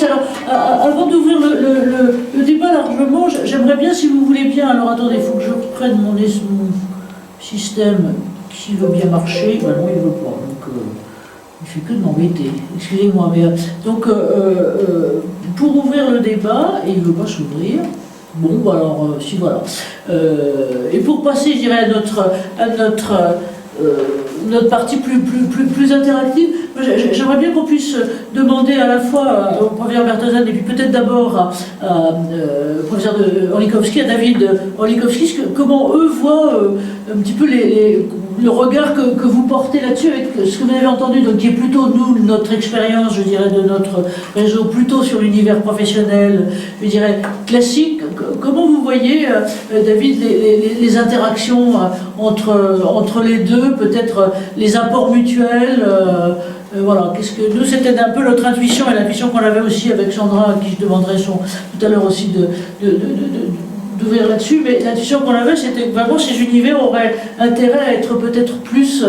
Alors, avant d'ouvrir le débat largement, j'aimerais bien, si vous voulez bien, alors attendez, il faut que je reprenne mon système qui veut bien marcher. Ben non, il ne veut pas, donc il fait que de m'embêter. Excusez-moi, mais donc pour ouvrir le débat, et il ne veut pas s'ouvrir. Bon, alors, si voilà. Et pour passer, je dirais, à notre partie plus interactive, j'aimerais bien qu'on puisse demander à la fois au professeur Bertheusen et puis peut-être d'abord au professeur Orlikowski, à David Orlikowski, comment eux voient un petit peu le regard que vous portez là-dessus avec ce que vous avez entendu, donc qui est plutôt nous, notre expérience, je dirais, de notre réseau, plutôt sur l'univers professionnel, je dirais, classique. Comment vous voyez, David, les interactions entre les deux, peut-être les apports mutuels, voilà, nous, c'était un peu notre intuition et l'intuition qu'on avait aussi avec Sandra, à qui je demanderai tout à l'heure aussi d'ouvrir là-dessus, mais l'intuition qu'on avait, c'était que vraiment ces univers auraient intérêt à être peut-être plus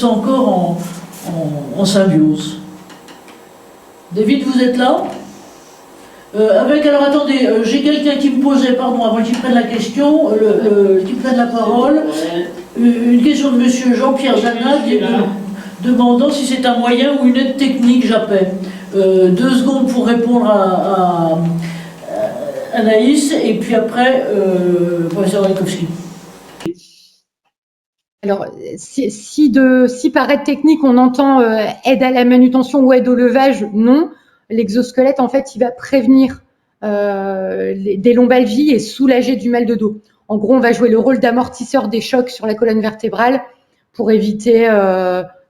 encore en symbiose. David, vous êtes là ? Alors attendez, j'ai quelqu'un qui me posait, pardon, avant qu'il prenne la question, qui prenne la parole, une question de monsieur Jean-Pierre Janat, demandant si c'est un moyen ou une aide technique, j'appelle. 2 secondes pour répondre à Anaïs, et puis après, professeur Orlikowski. Alors, si par aide technique, on entend aide à la manutention ou aide au levage, non. L'exosquelette, en fait, il va prévenir des lombalgies et soulager du mal de dos. En gros, on va jouer le rôle d'amortisseur des chocs sur la colonne vertébrale pour éviter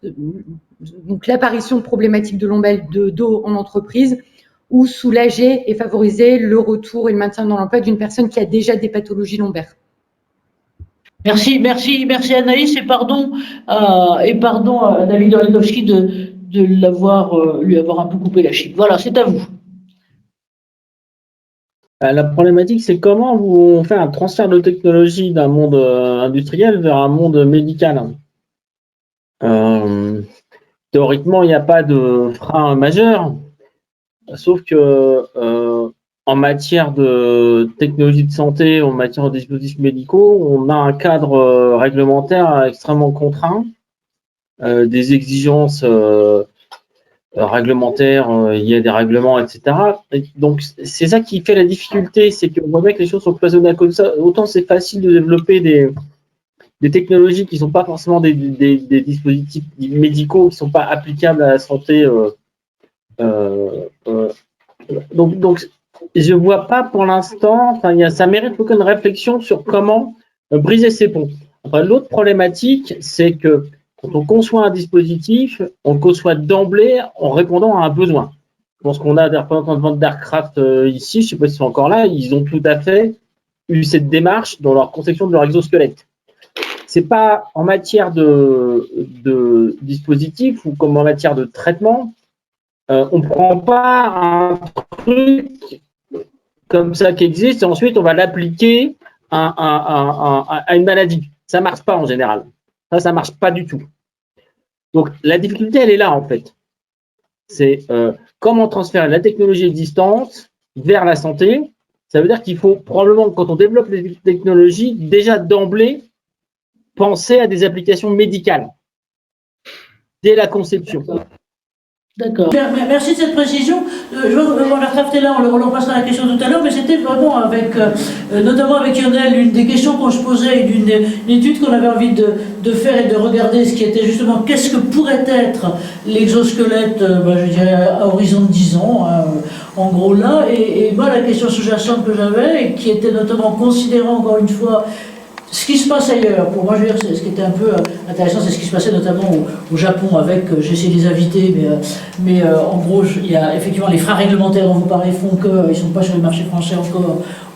donc l'apparition de problématiques de dos en entreprise, ou soulager et favoriser le retour et le maintien dans l'emploi d'une personne qui a déjà des pathologies lombaires. Merci Anaïs, et pardon à David Orlikowski de lui avoir un peu coupé la chic. Voilà, c'est à vous. La problématique, c'est comment on fait un transfert de technologie d'un monde industriel vers un monde médical. Théoriquement, il n'y a pas de frein majeur, sauf que en matière de technologie de santé, en matière de dispositifs médicaux, on a un cadre réglementaire extrêmement contraint, des exigences réglementaires, il y a des règlements, etc. Et donc, c'est ça qui fait la difficulté, c'est qu'on voit bien que les choses sont cloisonnées à cause de ça. Autant c'est facile de développer des technologies qui ne sont pas forcément des dispositifs médicaux, qui ne sont pas applicables à la santé. Donc, je ne vois pas pour l'instant, ça mérite beaucoup de réflexion sur comment briser ces ponts. Après, l'autre problématique, c'est que quand on conçoit un dispositif, on le conçoit d'emblée en répondant à un besoin. Je pense qu'on a des représentants de vente d'Aircraft ici, je ne sais pas s'ils sont encore là, ils ont tout à fait eu cette démarche dans leur conception de leur exosquelette. C'est pas en matière de dispositif ou comme en matière de traitement, on ne prend pas un truc comme ça qui existe et ensuite on va l'appliquer à une maladie. Ça ne marche pas en général. Ça ne marche pas du tout. Donc la difficulté, elle est là en fait. C'est comment transférer la technologie existante vers la santé. Ça veut dire qu'il faut probablement, quand on développe les technologies, déjà d'emblée penser à des applications médicales dès la conception. D'accord. Merci de cette précision. Je vois que l'Aircraft est là, on leur passera la question tout à l'heure, mais c'était vraiment avec, notamment avec Lionel, une des questions qu'on se posait, d'une étude qu'on avait envie de faire et de regarder, ce qui était justement qu'est-ce que pourrait être l'exosquelette, je dirais, à horizon de 10 ans, en gros là. Et moi, la question sous-jacente que j'avais, et qui était notamment considérant encore une fois ce qui se passe ailleurs. Pour moi, je veux dire, ce qui était un peu intéressant, c'est ce qui se passait notamment au Japon avec, j'ai essayé de les inviter, mais en gros, il y a effectivement les freins réglementaires dont vous parlez font qu'ils ne sont pas sur le marché français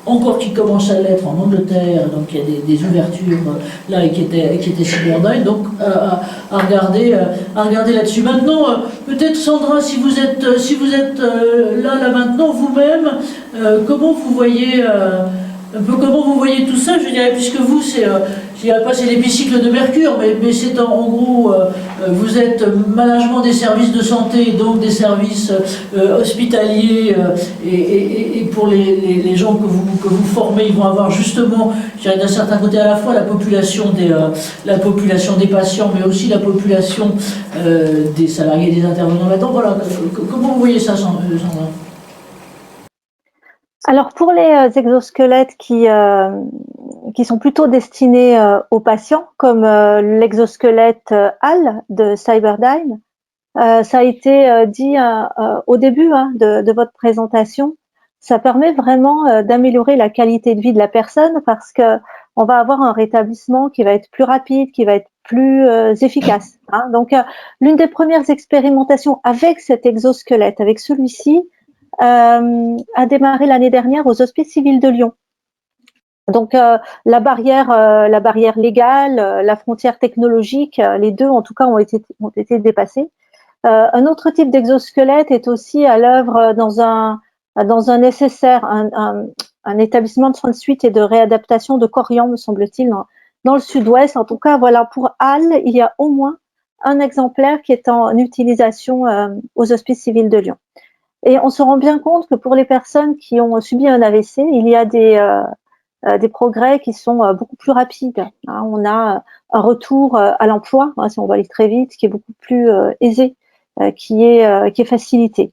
encore qui commencent à l'être en Angleterre, donc il y a des ouvertures là et qui étaient cyberdyne, donc à regarder là-dessus. Maintenant, peut-être Sandra, si vous êtes là maintenant vous-même, comment vous voyez un peu comment vous voyez tout ça, je dirais, puisque vous, je dirais pas c'est l'hémicycle de Mercure, mais c'est en gros, vous êtes management des services de santé, donc des services hospitaliers, et pour les gens que vous formez, ils vont avoir justement, je dirais d'un certain côté à la fois la population des patients, mais aussi la population des salariés, des intervenants là-dedans. Voilà, comment vous voyez ça, Sandra? Alors pour les exosquelettes qui sont plutôt destinés aux patients, comme l'exosquelette HAL de Cyberdyne, ça a été dit au début de votre présentation, ça permet vraiment d'améliorer la qualité de vie de la personne parce que on va avoir un rétablissement qui va être plus rapide, qui va être plus efficace. Donc l'une des premières expérimentations avec cet exosquelette, avec celui-ci, a démarré l'année dernière aux Hospices civils de Lyon. Donc la barrière légale, la frontière technologique, les deux en tout cas ont été dépassées. Un autre type d'exosquelette est aussi à l'œuvre dans un SSR, un établissement de soins de suite et de réadaptation de Corian, me semble-t-il, dans le sud-ouest. En tout cas, voilà, pour Halle, il y a au moins un exemplaire qui est en utilisation aux Hospices civils de Lyon. Et on se rend bien compte que pour les personnes qui ont subi un AVC, il y a des progrès qui sont beaucoup plus rapides. On a un retour à l'emploi, si on va aller très vite, qui est beaucoup plus aisé, qui est facilité.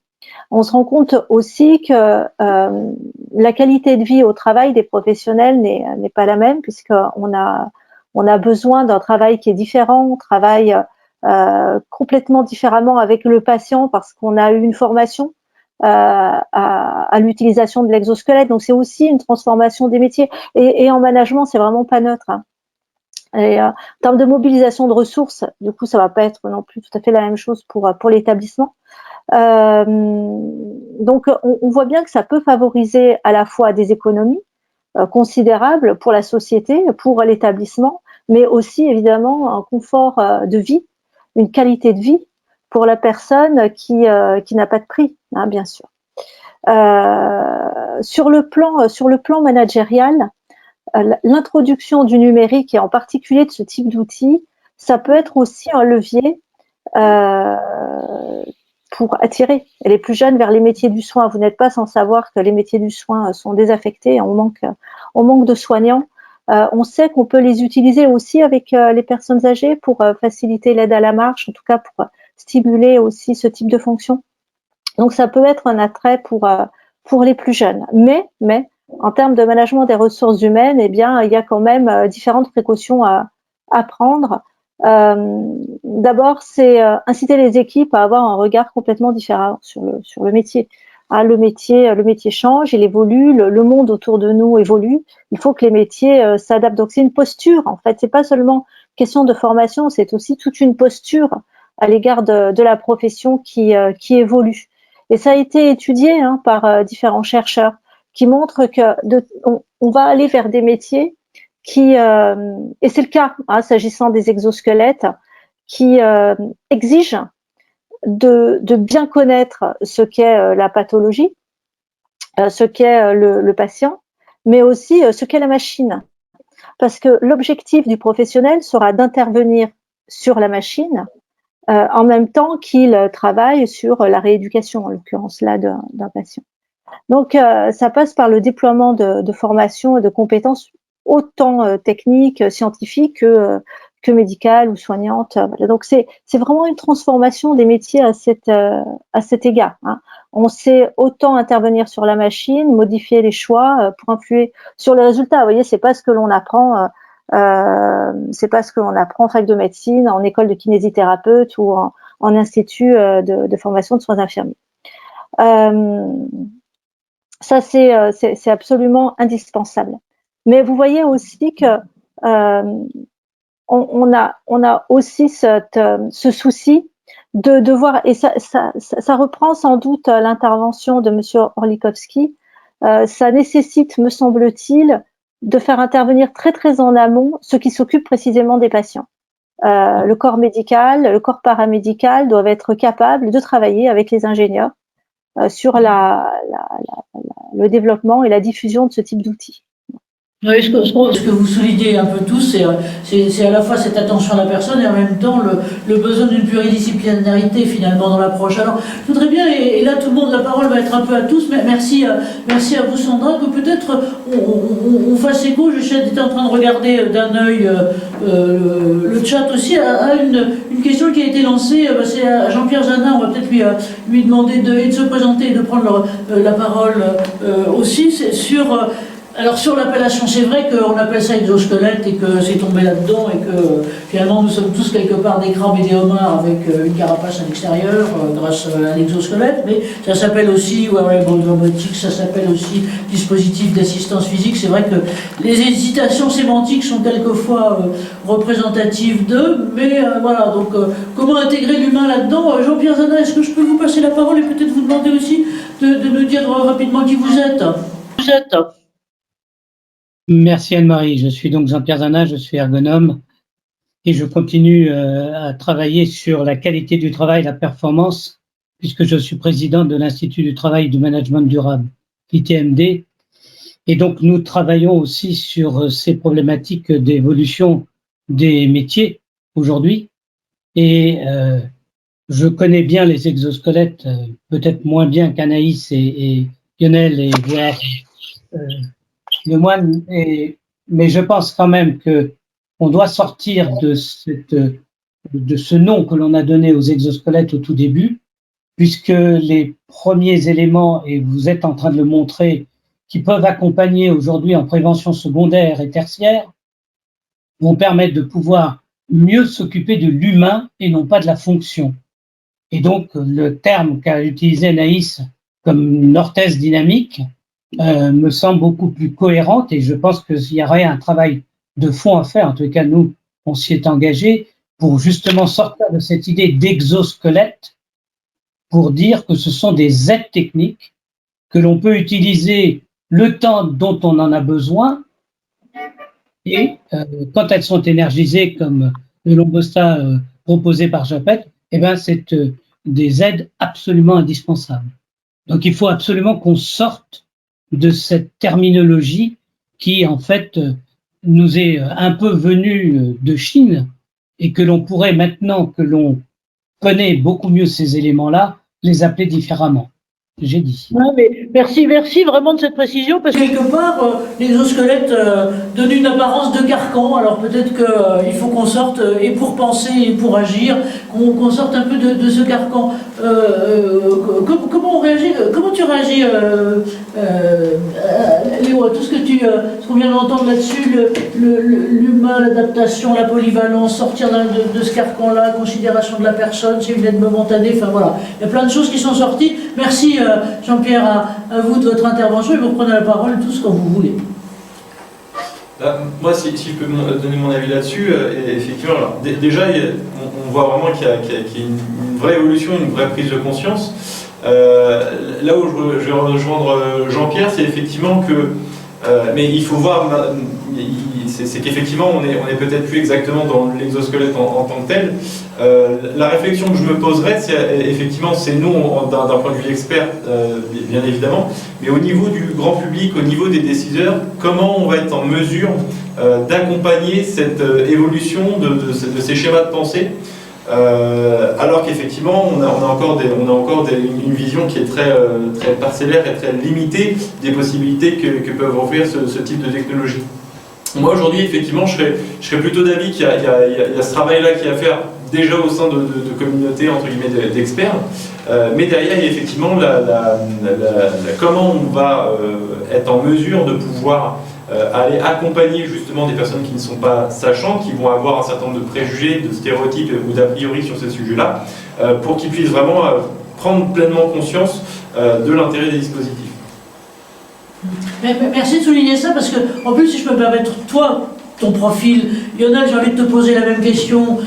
On se rend compte aussi que la qualité de vie au travail des professionnels n'est pas la même, puisqu'on a besoin d'un travail qui est différent, on travaille complètement différemment avec le patient parce qu'on a eu une formation à l'utilisation de l'exosquelette. Donc c'est aussi une transformation des métiers. Et en management, c'est vraiment pas neutre. Et en termes de mobilisation de ressources, du coup, ça va pas être non plus tout à fait la même chose pour l'établissement. Donc on voit bien que ça peut favoriser à la fois des économies considérables pour la société, pour l'établissement, mais aussi évidemment un confort de vie, une qualité de vie pour la personne qui n'a pas de prix, bien sûr. Sur le plan managérial, l'introduction du numérique et en particulier de ce type d'outils, ça peut être aussi un levier pour attirer les plus jeunes vers les métiers du soin. Vous n'êtes pas sans savoir que les métiers du soin sont désaffectés, on manque de soignants. On sait qu'on peut les utiliser aussi avec les personnes âgées pour faciliter l'aide à la marche, en tout cas pour stimuler aussi ce type de fonction. Donc ça peut être un attrait pour les plus jeunes. Mais en termes de management des ressources humaines, eh bien il y a quand même différentes précautions à prendre. D'abord, c'est inciter les équipes à avoir un regard complètement différent sur le métier. Le métier change, il évolue, le monde autour de nous évolue. Il faut que les métiers s'adaptent. Donc c'est une posture. En fait, c'est pas seulement question de formation, c'est aussi toute une posture à l'égard de la profession qui évolue. Et ça a été étudié par différents chercheurs qui montrent que on va aller vers des métiers qui, et c'est le cas s'agissant des exosquelettes, qui exigent de bien connaître ce qu'est la pathologie, ce qu'est le patient, mais aussi ce qu'est la machine. Parce que l'objectif du professionnel sera d'intervenir sur la machine en même temps qu'il travaille sur la rééducation, en l'occurrence là d'un patient. Donc ça passe par le déploiement de formations et de compétences autant techniques, scientifiques que médicales ou soignantes. Donc c'est vraiment une transformation des métiers à cet égard. On sait autant intervenir sur la machine, modifier les choix pour influer sur les résultats. Vous voyez, c'est pas ce que l'on apprend. C'est pas ce que l'on apprend en fac de médecine, en école de kinésithérapeute ou en institut de formation de soins infirmiers. Ça, c'est absolument indispensable. Mais vous voyez aussi que on a aussi ce souci de voir, et ça reprend sans doute l'intervention de Monsieur Orlikowski. Ça nécessite, me semble-t-il, de faire intervenir très très en amont ceux qui s'occupent précisément des patients. Le corps médical, le corps paramédical doivent être capables de travailler avec les ingénieurs sur le développement et la diffusion de ce type d'outils. Oui, ce que vous soulignez un peu tous, c'est à la fois cette attention à la personne et en même temps le besoin d'une pluridisciplinarité finalement dans l'approche. Alors, je voudrais bien, et là tout le monde, la parole va être un peu à tous, mais merci à vous Sandra, que peut-être on fasse écho, j'étais en train de regarder d'un œil le chat aussi, à une question qui a été lancée, c'est à Jean-Pierre Janin, on va peut-être lui demander de se présenter et de prendre la parole aussi, c'est sur... Alors sur l'appellation, c'est vrai qu'on appelle ça exosquelette et que c'est tombé là-dedans et que finalement nous sommes tous quelque part des crabes et des homards avec une carapace à l'extérieur grâce à l'exosquelette, mais ça s'appelle aussi wearable robotics, ça s'appelle aussi dispositif d'assistance physique. C'est vrai que les hésitations sémantiques sont quelquefois représentatives d'eux, mais voilà, donc comment intégrer l'humain là-dedans? Jean-Pierre Zanin, est-ce que je peux vous passer la parole et peut-être vous demander aussi de nous dire rapidement qui vous êtes? Merci Anne-Marie, je suis donc Jean-Pierre Zanin, je suis ergonome et je continue à travailler sur la qualité du travail, la performance, puisque je suis président de l'Institut du travail et du management durable, ITMD. Et donc nous travaillons aussi sur ces problématiques d'évolution des métiers aujourd'hui. Et je connais bien les exosquelettes, peut-être moins bien qu'Anaïs et Lionel et voire Lemoine, mais je pense quand même que on doit sortir de ce nom que l'on a donné aux exosquelettes au tout début, puisque les premiers éléments, et vous êtes en train de le montrer, qui peuvent accompagner aujourd'hui en prévention secondaire et tertiaire, vont permettre de pouvoir mieux s'occuper de l'humain et non pas de la fonction. Et donc, le terme qu'a utilisé Anaïs comme une orthèse dynamique me semble beaucoup plus cohérente et je pense qu'il y aurait un travail de fond à faire. En tout cas, nous, on s'y est engagé pour justement sortir de cette idée d'exosquelette pour dire que ce sont des aides techniques que l'on peut utiliser le temps dont on en a besoin et quand elles sont énergisées comme le Lombosta proposé par Japet, eh ben, c'est des aides absolument indispensables. Donc il faut absolument qu'on sorte de cette terminologie qui, en fait, nous est un peu venue de Chine et que l'on pourrait, maintenant que l'on connaît beaucoup mieux ces éléments-là, les appeler différemment. J'ai dit. Ouais, mais merci vraiment de cette précision, parce que quelque part, l'exosquelette donne une apparence de carcan. Alors peut-être qu'il faut qu'on sorte, et pour penser et pour agir, qu'on sorte un peu de ce carcan. Comment on réagit? Comment tu réagis, Léo, à tout ce qu'on vient d'entendre là-dessus, l'humain, l'adaptation, la polyvalence, sortir de ce carcan-là, considération de la personne, c'est une aide momentanée, enfin voilà. Il y a plein de choses qui sont sorties. Merci Jean-Pierre, à vous de votre intervention, et vous prenez la parole tous quand vous voulez. Moi, si je peux donner mon avis là-dessus, effectivement, alors, déjà, on voit vraiment qu'il y a une vraie évolution, une vraie prise de conscience. Là où je vais rejoindre Jean-Pierre, c'est effectivement que, mais il faut voir, c'est qu'effectivement, on est peut-être plus exactement dans l'exosquelette en tant que tel. La réflexion que je me poserais, c'est effectivement, c'est nous, d'un point de vue expert, bien évidemment, mais au niveau du grand public, au niveau des décideurs, comment on va être en mesure d'accompagner cette évolution de ces schémas de pensée, alors qu'effectivement, on a encore une vision qui est très parcellaire et très limitée des possibilités que peuvent offrir ce type de technologie. Moi, aujourd'hui, effectivement, je serais plutôt d'avis qu'il y a ce travail-là qui est à faire déjà au sein de communautés, entre guillemets, d'experts. Mais derrière, il y a effectivement comment on va être en mesure de pouvoir aller accompagner justement des personnes qui ne sont pas sachantes, qui vont avoir un certain nombre de préjugés, de stéréotypes ou d'a priori sur ces sujets-là, pour qu'ils puissent vraiment prendre pleinement conscience de l'intérêt des dispositifs. Merci de souligner ça, parce que, en plus, si je peux me permettre, toi, ton profil, Lionel, j'ai envie de te poser la même question.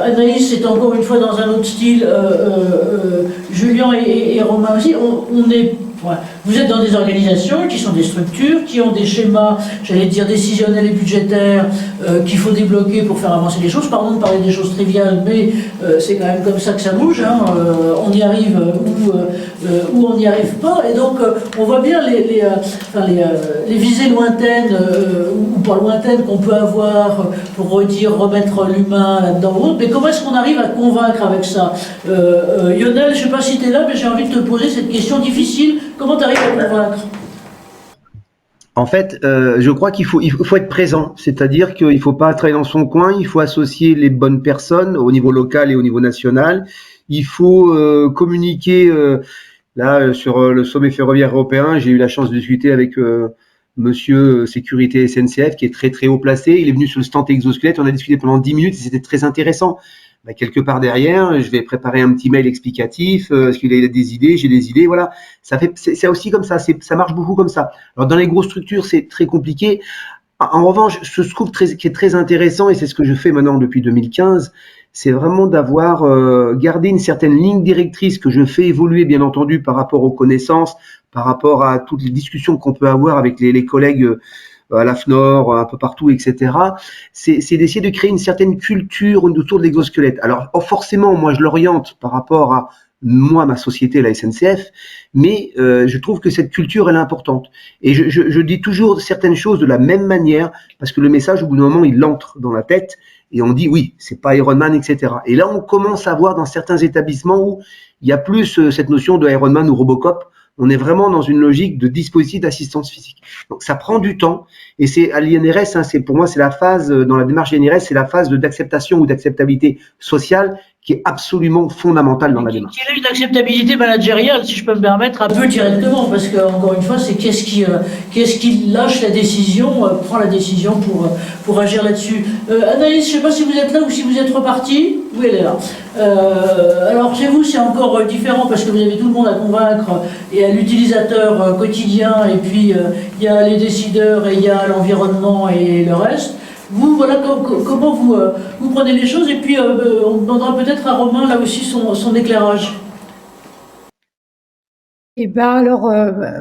Anaïs, c'est encore une fois dans un autre style. Julien et Romain aussi. Vous êtes dans des organisations qui sont des structures, qui ont des schémas, j'allais dire décisionnels et budgétaires, qu'il faut débloquer pour faire avancer les choses. Pardon de parler des choses triviales, mais c'est quand même comme ça que ça bouge. Hein. On y arrive où où on n'y arrive pas. Et donc, on voit bien les visées lointaines ou pas lointaines qu'on peut avoir pour remettre l'humain là-dedans. Mais comment est-ce qu'on arrive à convaincre avec ça? Lionel, je ne sais pas si tu es là, mais j'ai envie de te poser cette question difficile. Comment tu arrives à convaincre? En fait, je crois qu'il faut être présent, c'est-à-dire qu'il ne faut pas travailler dans son coin, il faut associer les bonnes personnes au niveau local et au niveau national. Il faut communiquer. Là, sur le sommet ferroviaire européen, j'ai eu la chance de discuter avec Monsieur Sécurité SNCF, qui est très très haut placé. Il est venu sur le stand exosquelette, on a discuté pendant 10 minutes et c'était très intéressant. Bah, quelque part derrière, je vais préparer un petit mail explicatif, parce qu'il a des idées, j'ai des idées, voilà. C'est aussi comme ça, ça marche beaucoup comme ça. Alors dans les grosses structures, c'est très compliqué. En revanche, ce scoop qui est très intéressant, et c'est ce que je fais maintenant depuis 2015, c'est vraiment d'avoir gardé une certaine ligne directrice que je fais évoluer, bien entendu, par rapport aux connaissances, par rapport à toutes les discussions qu'on peut avoir avec les collègues à l'AFNOR, un peu partout, etc. C'est d'essayer de créer une certaine culture autour de l'exosquelette. Alors forcément, moi, je l'oriente par rapport à moi, ma société, la SNCF, mais je trouve que cette culture, elle est importante. Et je dis toujours certaines choses de la même manière, parce que le message, au bout d'un moment, il entre dans la tête, et on dit, oui, c'est pas Iron Man, etc. Et là, on commence à voir dans certains établissements où il y a plus cette notion de Iron Man ou Robocop. On est vraiment dans une logique de dispositif d'assistance physique. Donc, ça prend du temps. Et c'est à l'INRS, pour moi, c'est la phase, dans la démarche INRS, c'est la phase d'acceptation ou d'acceptabilité sociale qui est absolument fondamentale dans la démarche. Quelle est une acceptabilité managériale, si je peux me permettre, un peu directement, parce que, encore une fois, c'est qu'est-ce qui lâche la décision, prend la décision pour agir là-dessus. Anaïs, je ne sais pas si vous êtes là ou si vous êtes reparti. Oui, elle est là. Alors, chez vous, c'est encore différent, parce que vous avez tout le monde à convaincre, et à l'utilisateur quotidien, et puis il y a les décideurs, et il y a l'environnement et le reste. Vous, voilà comment vous prenez les choses, et puis on demandera peut-être à Romain là aussi son éclairage. Eh ben alors,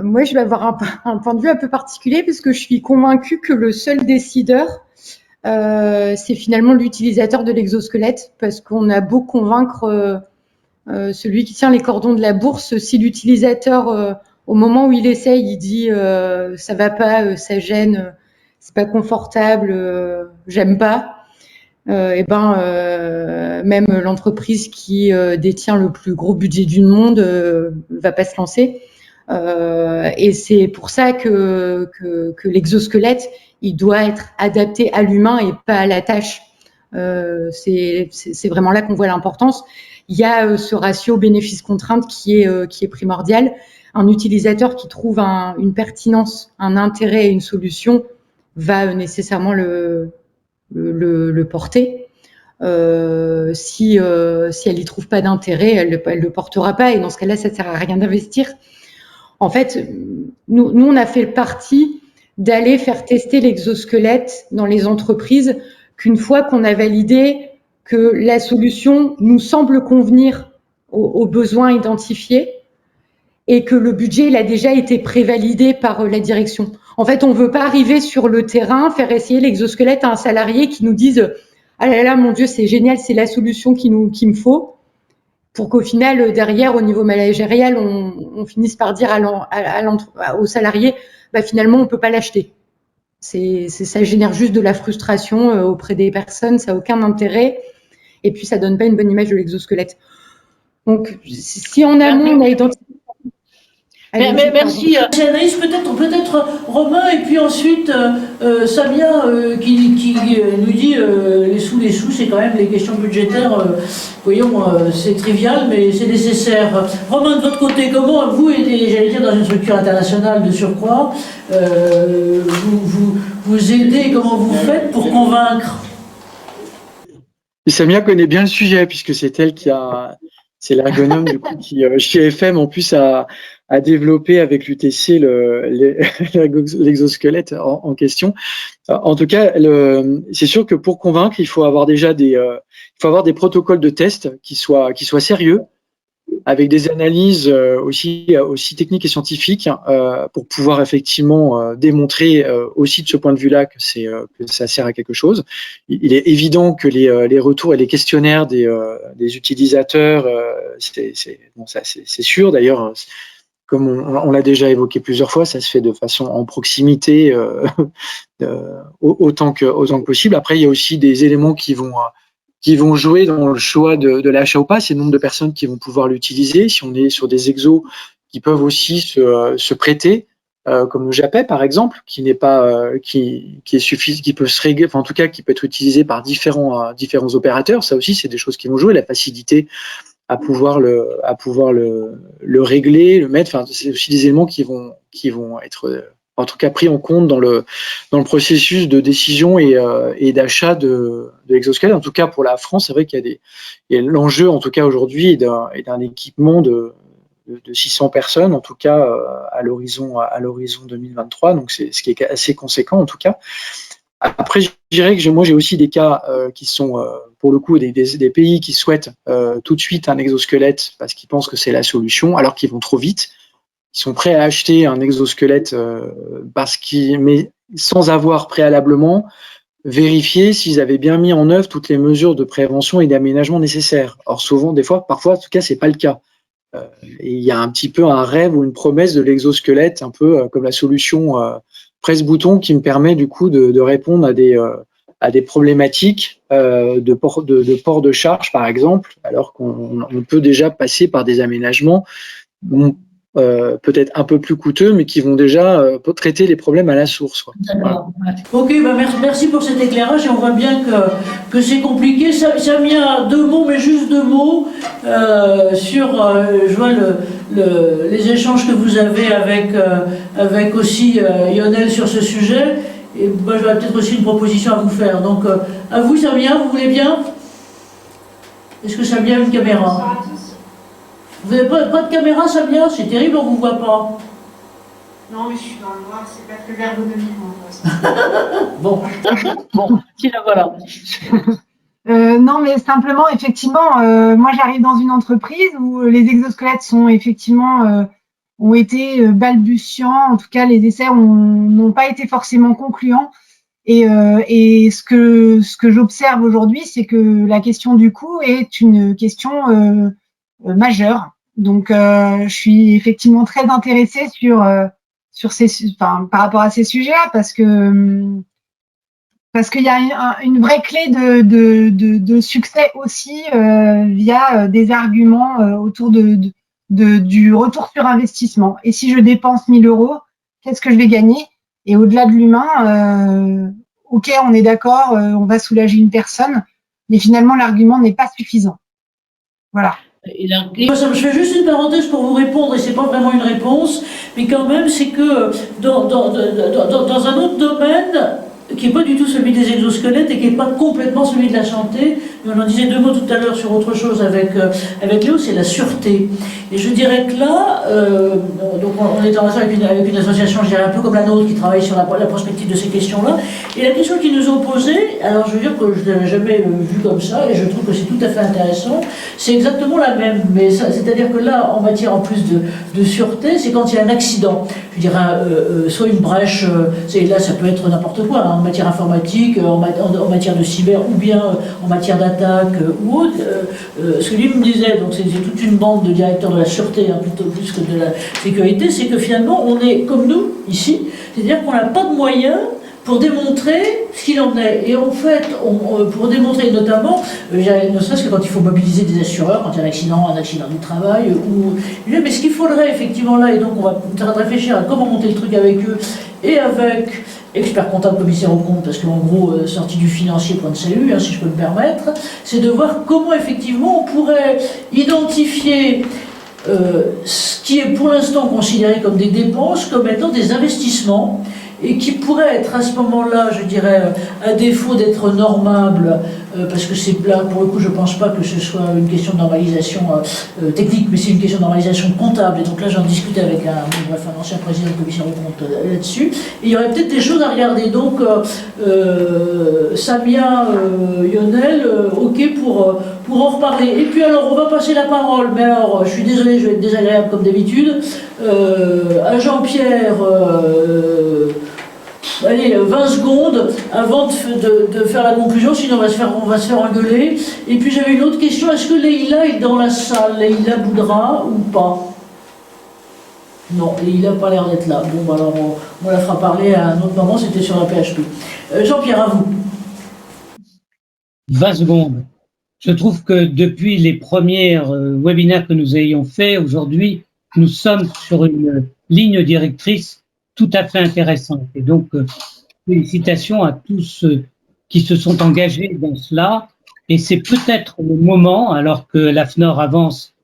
moi je vais avoir un point de vue un peu particulier parce que je suis convaincue que le seul décideur, c'est finalement l'utilisateur de l'exosquelette, parce qu'on a beau convaincre celui qui tient les cordons de la bourse, si l'utilisateur, au moment où il essaye, il dit ça va pas, ça gêne, c'est pas confortable, j'aime pas. Même l'entreprise qui détient le plus gros budget du monde va pas se lancer. Et c'est pour ça que l'exosquelette, il doit être adapté à l'humain et pas à la tâche. C'est vraiment là qu'on voit l'importance. Il y a ce ratio bénéfice-contrainte qui est primordial. Un utilisateur qui trouve une pertinence, un intérêt et une solution va nécessairement le porter. Si elle y trouve pas d'intérêt, elle le portera pas, et dans ce cas-là, ça sert à rien d'investir. En fait, nous on a fait le parti d'aller faire tester l'exosquelette dans les entreprises qu'une fois qu'on a validé que la solution nous semble convenir aux besoins identifiés et que le budget il a déjà été prévalidé par la direction. En fait, on veut pas arriver sur le terrain, faire essayer l'exosquelette à un salarié qui nous dise « Ah là là, mon Dieu, c'est génial, c'est la solution qu'il me faut », pour qu'au final, derrière, au niveau managérial, on finisse par dire au salarié bah, « Finalement, on peut pas l'acheter ». Ça génère juste de la frustration auprès des personnes, ça n'a aucun intérêt, et puis ça donne pas une bonne image de l'exosquelette. Donc, si en amont, on a identifié... Merci Anaïs, peut-être Romain, et puis ensuite Samia qui nous dit les sous, c'est quand même les questions budgétaires, voyons, c'est trivial mais c'est nécessaire. Romain, de votre côté, comment vous, j'allais dire dans une structure internationale de surcroît, vous aidez, comment vous faites pour convaincre? Samia connaît bien le sujet puisque c'est elle c'est l'ergonome du coup qui chez FM en plus a développé avec l'UTC l'exosquelette en question. En tout cas, c'est sûr que pour convaincre, il faut avoir déjà des protocoles de test qui soient sérieux, avec des analyses aussi techniques et scientifiques pour pouvoir effectivement démontrer aussi de ce point de vue-là que ça sert à quelque chose. Il est évident que les retours et les questionnaires des utilisateurs, c'est sûr. D'ailleurs, comme on l'a déjà évoqué plusieurs fois, ça se fait de façon en proximité autant que possible. Après, il y a aussi des éléments qui vont jouer dans le choix de l'achat ou pas, c'est le nombre de personnes qui vont pouvoir l'utiliser. Si on est sur des exos qui peuvent aussi se prêter, comme le Japet par exemple, qui n'est pas qui est suffisant, qui peut se régler, enfin en tout cas qui peut être utilisé par différents opérateurs. Ça aussi, c'est des choses qui vont jouer. La facilité à pouvoir le régler, le mettre. Enfin, c'est aussi des éléments qui vont être en tout cas pris en compte dans le processus de décision et d'achat de l'exosquelette. En tout cas, pour la France, c'est vrai qu'il y a l'enjeu, en tout cas aujourd'hui, est d'un équipement de 600 personnes, en tout cas à l'horizon 2023. Donc, c'est ce qui est assez conséquent, en tout cas. Après, je dirais que moi, j'ai aussi des cas qui sont, pour le coup, des pays qui souhaitent tout de suite un exosquelette parce qu'ils pensent que c'est la solution, alors qu'ils vont trop vite. Ils sont prêts à acheter un exosquelette mais sans avoir préalablement vérifié s'ils avaient bien mis en œuvre toutes les mesures de prévention et d'aménagement nécessaires. Or, parfois, en tout cas, c'est pas le cas. Et il y a un petit peu un rêve ou une promesse de l'exosquelette, un peu comme la solution presse-bouton qui me permet du coup de répondre à des problématiques de port de charge, par exemple, alors qu'on peut déjà passer par des aménagements peut-être un peu plus coûteux, mais qui vont déjà traiter les problèmes à la source. D'accord. Voilà. Ok, merci pour cet éclairage. Et on voit bien que c'est compliqué. Ça vient 2 mots, mais juste 2 mots sur. Je vois les échanges que vous avez avec aussi Lionel sur ce sujet. Et moi, j'aurais peut-être aussi une proposition à vous faire. Donc, à vous, Samia, vous voulez bien? Est-ce que Samia a une caméra? Bonsoir à tous. Vous n'avez pas de caméra, Samia? C'est terrible, on ne vous voit pas. Non, mais je suis dans le noir, c'est pas très ergonomique, moi. Bon, si la voilà. Non, mais simplement, effectivement, moi j'arrive dans une entreprise où les exosquelettes ont été balbutiants. En tout cas, les essais n'ont pas été forcément concluants. Et ce que j'observe aujourd'hui, c'est que la question du coût est une question majeure. Donc, je suis effectivement très intéressée par rapport à ces sujets-là, parce qu'il y a une vraie clé de succès aussi via des arguments autour du retour sur investissement. Et si je dépense 1 000 €, qu'est-ce que je vais gagner? Et au-delà de l'humain, ok, on est d'accord, on va soulager une personne, mais finalement l'argument n'est pas suffisant. Voilà. Je fais juste une parenthèse pour vous répondre, et c'est pas vraiment une réponse, mais quand même, c'est que dans un autre domaine, qui n'est pas du tout celui des exosquelettes et qui n'est pas complètement celui de la santé, mais on en disait 2 mots tout à l'heure sur autre chose avec Léo, c'est la sûreté. Et je dirais que là, donc on est en relation avec une association, je dirais un peu comme la nôtre, qui travaille sur la prospective de ces questions-là. Et la question qu'ils nous ont posée, alors je veux dire que je ne l'avais jamais vue comme ça, et je trouve que c'est tout à fait intéressant, c'est exactement la même. Mais c'est-à-dire que là, en matière en plus de sûreté, c'est quand il y a un accident. Je dirais, soit une brèche, là ça peut être n'importe quoi, hein, en matière informatique, en matière de cyber, ou bien en matière d'attaque ou autre. Ce que lui me disait, donc c'est toute une bande de directeurs de la sûreté, hein, plutôt plus que de la sécurité, c'est que finalement on est comme nous ici, c'est-à-dire qu'on n'a pas de moyens pour démontrer ce qu'il en est. Et en fait, pour démontrer notamment, ne serait-ce que quand il faut mobiliser des assureurs, quand il y a un accident du travail, mais ce qu'il faudrait effectivement là, et donc on va réfléchir à comment monter le truc avec eux, et avec expert comptable, commissaire aux comptes, parce qu'en gros, sortie du financier, point de salut, hein, si je peux me permettre, c'est de voir comment effectivement on pourrait identifier ce qui est pour l'instant considéré comme des dépenses, comme étant des investissements, et qui pourrait être à ce moment-là, je dirais, à défaut d'être normable, parce que c'est là, pour le coup, je pense pas que ce soit une question de normalisation technique, mais c'est une question de normalisation comptable. Et donc là, j'en discutais avec un ancien président de commission de compte là-dessus. Et il y aurait peut-être des choses à regarder. Donc, Samia, Lionel, ok pour en reparler. Et puis alors, on va passer la parole, mais alors, je suis désolé, je vais être désagréable comme d'habitude, à Jean-Pierre, allez, 20 secondes avant de faire la conclusion, sinon on va se faire engueuler. Et puis j'avais une autre question, est-ce que Leïla est dans la salle, Leïla Boudra, ou pas? Non, Leïla n'a pas l'air d'être là. Bon, bah alors on la fera parler à un autre moment, c'était sur la PHP. Jean-Pierre, à vous. 20 secondes. Je trouve que depuis les premiers webinaires que nous ayons faits, aujourd'hui, nous sommes sur une ligne directrice tout à fait intéressante. Et donc, félicitations à tous ceux qui se sont engagés dans cela. Et c'est peut-être le moment, alors que l'AFNOR avance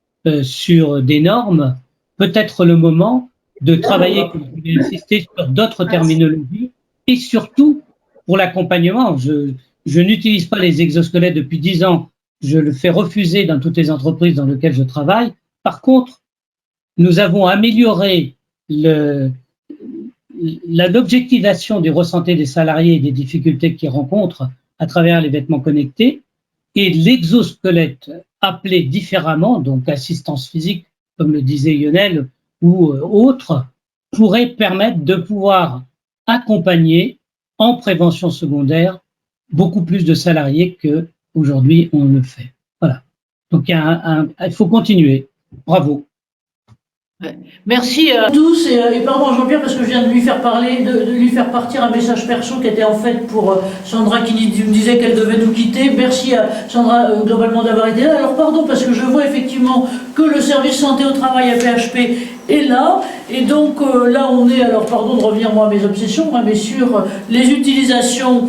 sur des normes, peut-être le moment de travailler, comme vous l'avez insisté, sur d'autres terminologies et surtout pour l'accompagnement. Je n'utilise pas les exosquelettes depuis 10 ans. Je le fais refuser dans toutes les entreprises dans lesquelles je travaille. Par contre, nous avons amélioré l'objectivation du ressenti des salariés et des difficultés qu'ils rencontrent à travers les vêtements connectés. Et l'exosquelette appelé différemment, donc assistance physique, comme le disait Lionel, ou autre, pourrait permettre de pouvoir accompagner en prévention secondaire beaucoup plus de salariés qu'aujourd'hui on le fait. Voilà. Donc il faut continuer. Bravo. Ouais. Merci à tous et pardon Jean-Pierre parce que je viens de lui faire parler, de lui faire partir un message perso qui était en fait pour Sandra qui me disait qu'elle devait nous quitter. Merci à Sandra globalement d'avoir été là. Alors pardon parce que je vois effectivement que le service santé au travail à PHP est là et donc là on est, alors pardon de revenir moi à mes obsessions, hein, mais sur les utilisations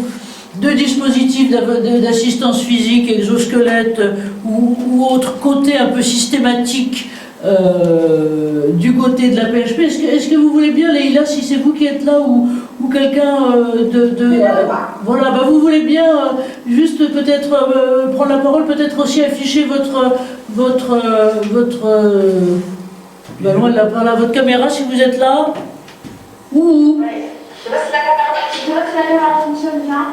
de dispositifs d'assistance physique, exosquelette ou autre côté un peu systématique du côté de la PHP. Est-ce que vous voulez bien, Leïla, si c'est vous qui êtes là ou quelqu'un voilà, bah vous voulez bien juste peut-être prendre la parole, peut-être aussi afficher votre caméra si vous êtes là. Ou Je sais pas si la caméra fonctionne bien.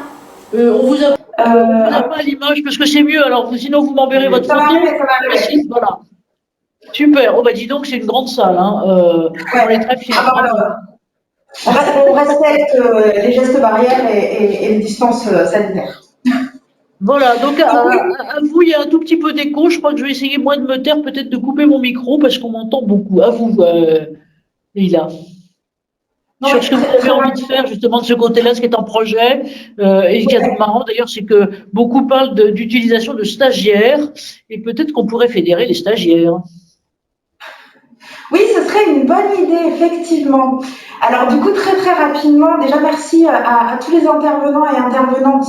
on vous a pas l'image parce que c'est mieux, alors sinon vous m'enverrez votre photo. Voilà. Super, oh bah dis donc c'est une grande salle, hein. On est très fiers. On respecte les gestes barrières et les distances sanitaires. Voilà, donc à vous, il y a un tout petit peu d'écho, je crois que je vais essayer moi de me taire, peut-être de couper mon micro parce qu'on m'entend beaucoup. À vous, Leïla. Sur ce que vous avez envie de faire justement de ce côté-là, ce qui est en projet. Et ce qui est marrant d'ailleurs, c'est que beaucoup parlent d'utilisation de stagiaires et peut-être qu'on pourrait fédérer les stagiaires. Oui, ce serait une bonne idée, effectivement. Alors du coup, très très rapidement, déjà merci à tous les intervenants et intervenantes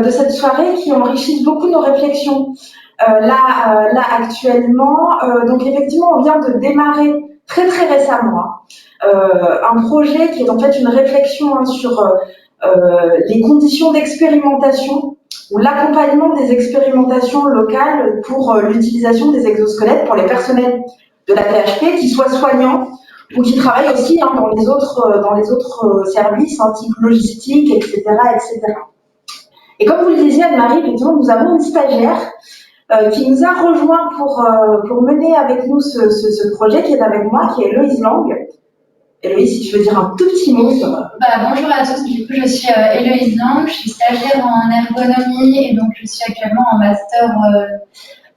de cette soirée qui enrichissent beaucoup nos réflexions là actuellement. Donc effectivement, on vient de démarrer très très récemment un projet qui est en fait une réflexion sur les conditions d'expérimentation ou l'accompagnement des expérimentations locales pour l'utilisation des exosquelettes pour les personnels de la PHP, qui soient soignants ou qui travaillent aussi dans les autres services, type logistique, etc., etc. Et comme vous le disiez, Anne-Marie, effectivement, nous avons une stagiaire qui nous a rejoint pour mener avec nous ce projet, qui est avec moi, qui est Héloïse Lang. Héloïse, si tu veux dire un tout petit mot sur... Bonjour à tous, du coup je suis Héloïse Lang, je suis stagiaire en ergonomie et donc je suis actuellement en master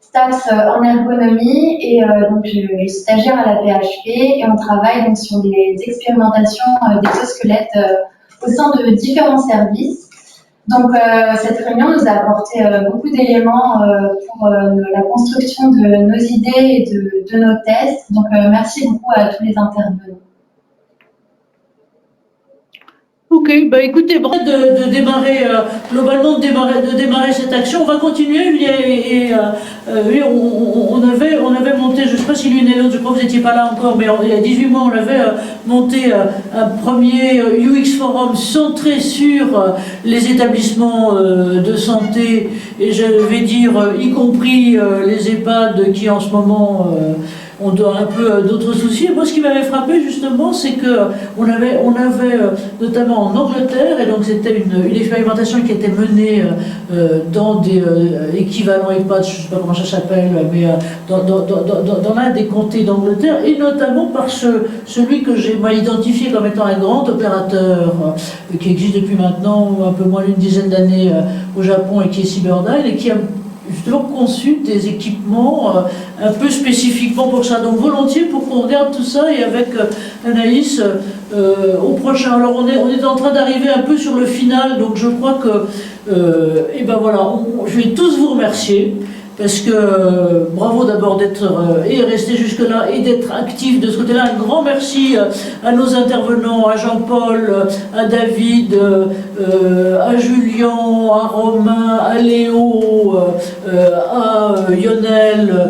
STAPS en ergonomie et donc je suis stagiaire à la PHP et on travaille donc sur des expérimentations d'exosquelettes au sein de différents services. Donc cette réunion nous a apporté beaucoup d'éléments pour la construction de nos idées et de nos tests. Donc merci beaucoup à tous les intervenants. Ok, bah écoutez, bref de démarrer, globalement de démarrer cette action. On va continuer on avait monté, je ne sais pas si l'une et l'autre, je crois que vous n'étiez pas là encore, mais il y a 18 mois, on avait monté un premier UX Forum centré sur les établissements de santé, et je vais dire, y compris les EHPAD qui en ce moment ont un peu d'autres soucis. Et moi, ce qui m'avait frappé justement, c'est que on avait notamment en Angleterre, et donc c'était une expérimentation qui était menée dans des équivalents EHPAD, je ne sais pas comment ça s'appelle, mais dans l'un des comtés d'Angleterre, et notamment par celui que j'ai moi identifié comme étant un grand opérateur qui existe depuis maintenant un peu moins d'une dizaine d'années au Japon, et qui est Cyberdyne, et qui a justement conçu des équipements un peu spécifiquement pour ça. Donc volontiers pour qu'on regarde tout ça, et avec Anaïs au prochain. Alors on est en train d'arriver un peu sur le final, donc je crois que et ben voilà, je vais tous vous remercier. Parce que bravo d'abord d'être et resté jusque-là et d'être actif de ce côté-là. Un grand merci à nos intervenants, à Jean-Paul, à David, à Julien, à Romain, à Léo, à Lionel,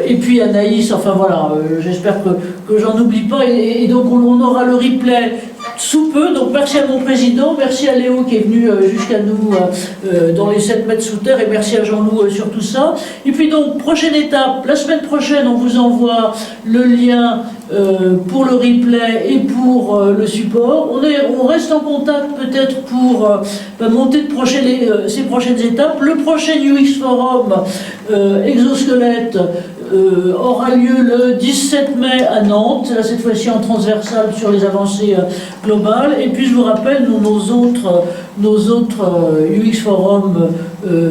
et puis à Naïs. Enfin voilà, j'espère que j'en oublie pas. Et donc on aura le replay sous peu. Donc merci à mon président, merci à Léo qui est venu jusqu'à nous dans les 7 mètres sous terre, et merci à Jean-Loup sur tout ça. Et puis donc, prochaine étape, la semaine prochaine, on vous envoie le lien pour le replay et pour le support. On reste en contact peut-être pour monter ces prochaines étapes. Le prochain UX Forum exosquelette aura lieu le 17 mai à Nantes, là, cette fois-ci en transversal sur les avancées globales. Et puis je vous rappelle nos autres UX Forums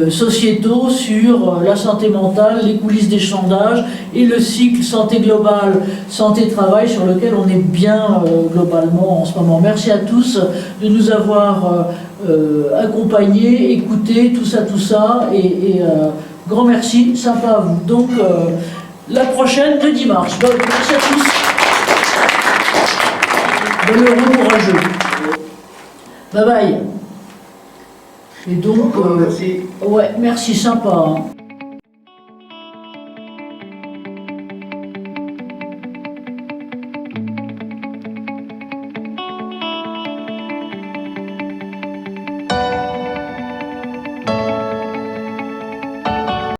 sociétaux sur la santé mentale, les coulisses des sondages et le cycle santé globale, santé travail, sur lequel on est bien globalement en ce moment. Merci à tous de nous avoir accompagnés, écoutés, tout ça, et grand merci, sympa à vous. Donc, la prochaine, le 10 mars. Donc, merci à tous. Valeureux, courageux. Bye bye. Et donc, merci. Ouais, merci, sympa. Hein.